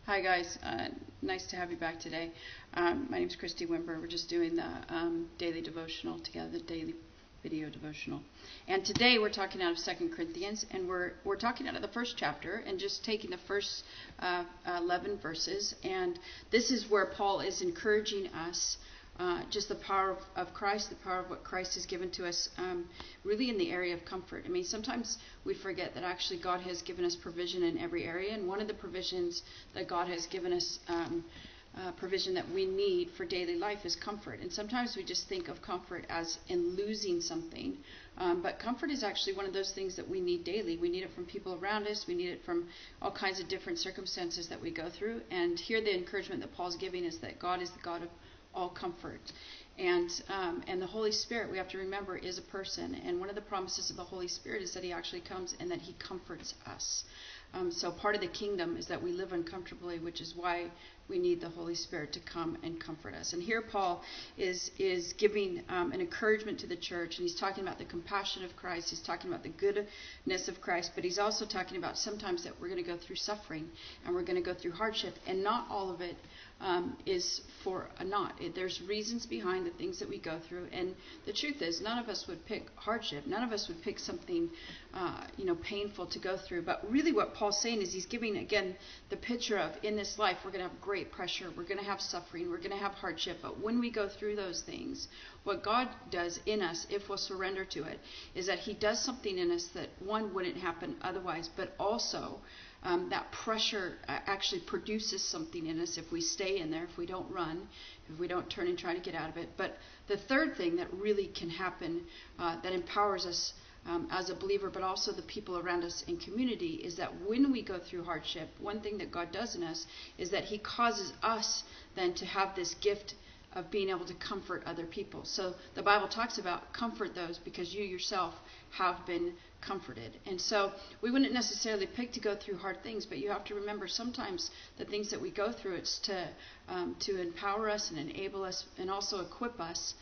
Hi guys, nice to have you back today. My name is Christy Wimber. We're just doing the daily devotional together, the daily video devotional. And today we're talking out of 2 Corinthians, and we're talking out of the first chapter and just taking the first 11 verses. And this is where Paul is encouraging us just the power of Christ, the power of what Christ has given to us, really in the area of comfort. I mean, sometimes we forget that actually God has given us provision in every area, and one of the provisions that God has given us, provision that we need for daily life, is comfort. And sometimes we just think of comfort as in losing something, but comfort is actually one of those things that we need daily. We need it from people around us. We need it from all kinds of different circumstances that we go through. And here the encouragement that Paul's giving is that God is the God of all comfort. And the Holy Spirit, we have to remember, is a person. And one of the promises of the Holy Spirit is that he actually comes and that he comforts us. So part of the kingdom is that we live uncomfortably, which is why we need the Holy Spirit to come and comfort us. And here Paul is giving an encouragement to the church, and he's talking about the compassion of Christ. He's talking about the goodness of Christ, but he's also talking about sometimes that we're going to go through suffering and we're going to go through hardship, and not all of it is for a naught. There's reasons behind the things that we go through, and the truth is, none of us would pick hardship. None of us would pick something, painful to go through. But really, what Paul's saying is he's giving again the picture of, in this life, we're going to have great pressure, we're going to have suffering, we're going to have hardship. But when we go through those things, what God does in us, if we'll surrender to it, is that he does something in us that one wouldn't happen otherwise, but also that pressure actually produces something in us if we stay in there, if we don't run, if we don't turn and try to get out of it. But the third thing that really can happen that empowers us as a believer, but also the people around us in community, is that when we go through hardship, one thing that God does in us is that he causes us then to have this gift of being able to comfort other people. So the Bible talks about comfort those because you yourself have been comforted. And so we wouldn't necessarily pick to go through hard things, but you have to remember sometimes the things that we go through, it's to empower us and enable us and also equip us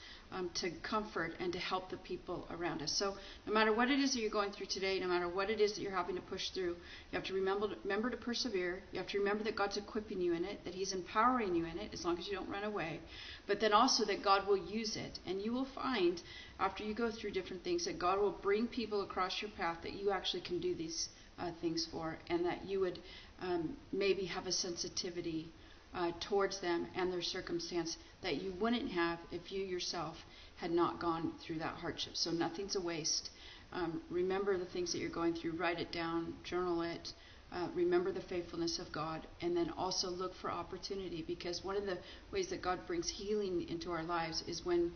to comfort and to help the people around us. So no matter what it is that you're going through today, no matter what it is that you're having to push through, you have to remember to persevere. You have to remember that God's equipping you in it, that he's empowering you in it, as long as you don't run away. But then also that God will use it. And you will find, after you go through different things, that God will bring people across your path that you actually can do these things for, and that you would maybe have a sensitivity towards them and their circumstance that you wouldn't have if you yourself had not gone through that hardship. So nothing's a waste. Remember the things that you're going through. Write it down. Journal it. Remember the faithfulness of God, and then also look for opportunity, because one of the ways that God brings healing into our lives is when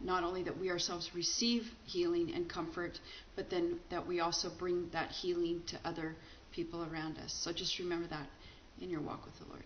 not only that we ourselves receive healing and comfort, but then that we also bring that healing to other people around us. So just remember that in your walk with the Lord.